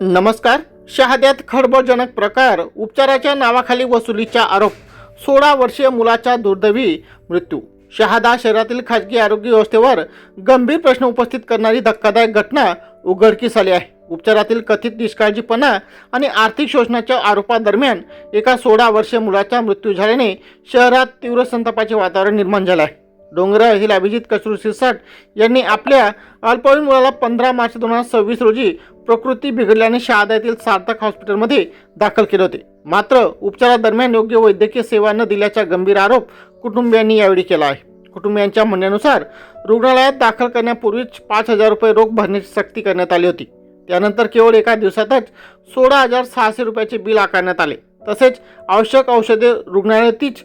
नमस्कार. शहाद्यात खळबळजनक प्रकार. उपचाराच्या नावाखाली वसुलीचा आरोप. 16 वर्षीय मुलाचा दुर्दैवी मृत्यू. शहादा शहरातील खाजगी आरोग्य व्यवस्थेवर गंभीर प्रश्न उपस्थित करणारी धक्कादायक घटना उघडकीस आली आहे. उपचारातील कथित निष्काळजीपणा आणि आर्थिक शोषणाच्या आरोपादरम्यान एका 16 वर्षीय मुलाचा मृत्यू झाल्याने शहरात तीव्र संतापाचे वातावरण निर्माण झाले आहे. डोंगरा येथील अभिजित कचरू सिरसाट यांनी आपल्या अल्पवयीन मुलाला 15 मार्च 2026 रोजी प्रकृती बिघडल्याने शहादा येथील सार्थक हॉस्पिटलमध्ये दाखल केले होते. मात्र उपचारादरम्यान योग्य वैद्यकीय सेवा न दिल्याचा गंभीर आरोप कुटुंबियांनी यावेळी केला आहे. कुटुंबियांच्या म्हणण्यानुसार रुग्णालयात दाखल करण्यापूर्वीच 5,000 रुपये रोख भरण्याची सक्ती करण्यात आली होती. त्यानंतर केवळ एका दिवसातच 16,600 रुपयाचे बिल आकारण्यात आले. तसेच आवश्यक औषधे रुग्णालयातच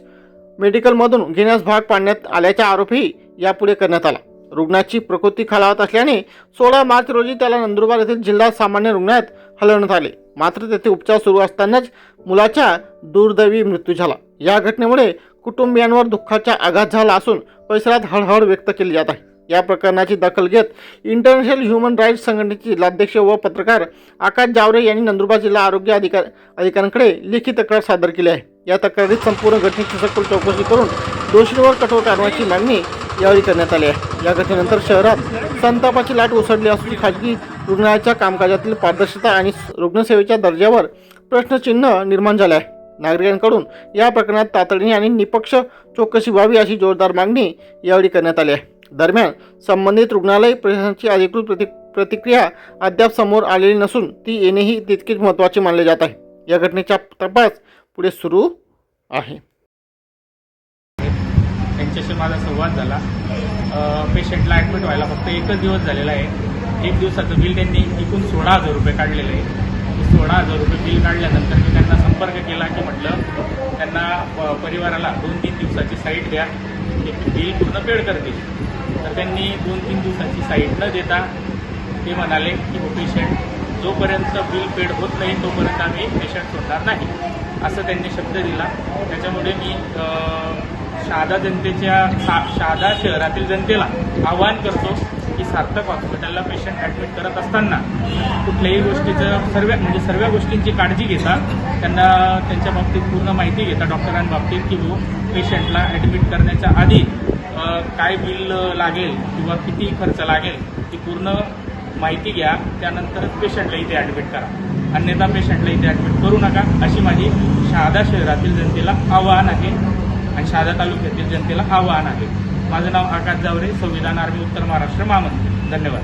मेडिकलमधून घेण्यास भाग पाडण्यात आल्याचा आरोपही यापुढे करण्यात आला. रुग्णाची प्रकृती खालावत असल्याने 16 मार्च रोजी त्याला नंदुरबार येथील जिल्हा सामान्य रुग्णालयात हलवण्यात आले. मात्र तेथे उपचार सुरू असतानाच मुलाचा दुर्दैवी मृत्यू झाला. या घटनेमुळे कुटुंबियांवर दुःखाचा आघात झाला असून परिसरात हळहळ व्यक्त केली जात आहे. या प्रकरणाची दखल घेत इंटरनॅशनल ह्युमन राईट्स संघटनेचे जिल्हाध्यक्ष व पत्रकार आकाश जावरे यांनी नंदुरबार जिल्हा आरोग्य अधिकाऱ्यांकडे लेखी तक्रार सादर केली आहे. या तक्रारीत संपूर्ण घटनेची सखोल चौकशी करून दोषींवर कठोर कारवाईची मागणी यावेळी करण्यात आली आहे. या घटनेनंतर शहरात संतापाची लाट उसळली असून खाजगी रुग्णालयाच्या कामकाजातील पारदर्शकता आणि रुग्णसेवेच्या दर्जावर प्रश्नचिन्ह निर्माण झाले आहे. नागरिकांकडून या प्रकरणात तातडीने आणि निपक्ष चौकशी व्हावी अशी जोरदार मागणी यावेळी करण्यात आली आहे. दरम्यान संबंधित रुग्णालय प्रशासनाची अधिकृत प्रतिक्रिया अद्याप समोर आलेली नसून ती येणेही तितकेच महत्त्वाचे मानले जात आहे. या घटनेचा तपास पुढे सुरू आहे. त्यांच्याशी माझा संवाद झाला. पेशंटला ॲडमिट व्हायला फक्त एकच दिवस झालेला आहे. एक दिवसाचं बिल त्यांनी एकूण 16,000 रुपये काढलेलं आहे. 16,000 रुपये बिल काढल्यानंतर मी त्यांना संपर्क केला की म्हटलं त्यांना परिवाराला 2-3 दिवसाची साईट द्या, ते बिल पूर्ण पेड करतील. तर त्यांनी 2-3 दिवसाची साईट न देता ते म्हणाले की पेशंट जोपर्यंत बिल पेड होत नाही तोपर्यंत आम्ही पेशंट सोडणार नाही, असं त्यांनी शब्द दिला. त्याच्यामुळे मी शहादा शहरातील जनतेला आवाहन करतो की सार्थक हॉस्पिटलला पेशंट ॲडमिट करत असताना कुठल्याही गोष्टीचं सर्व गोष्टींची काळजी घेता, त्यांना त्यांच्या बाबतीत पूर्ण माहिती घेता डॉक्टरांबाबतीत की पेशंटला ॲडमिट करण्याच्या आधी काय बिल लागेल किंवा किती खर्च लागेल ती पूर्ण माहिती घ्या. त्यानंतरच पेशंटला इथे ॲडमिट करा, अन्यथा पेशंटला इथे ॲडमिट करू नका, अशी माझी शहादा शहरातील जनतेला आवाहन आहे आणि शहादा तालुक्यातील जनतेला आवाहन आहे. माझं नाव आकाश जावरे, संविधान आर्मी उत्तर महाराष्ट्र महामंत्री. धन्यवाद.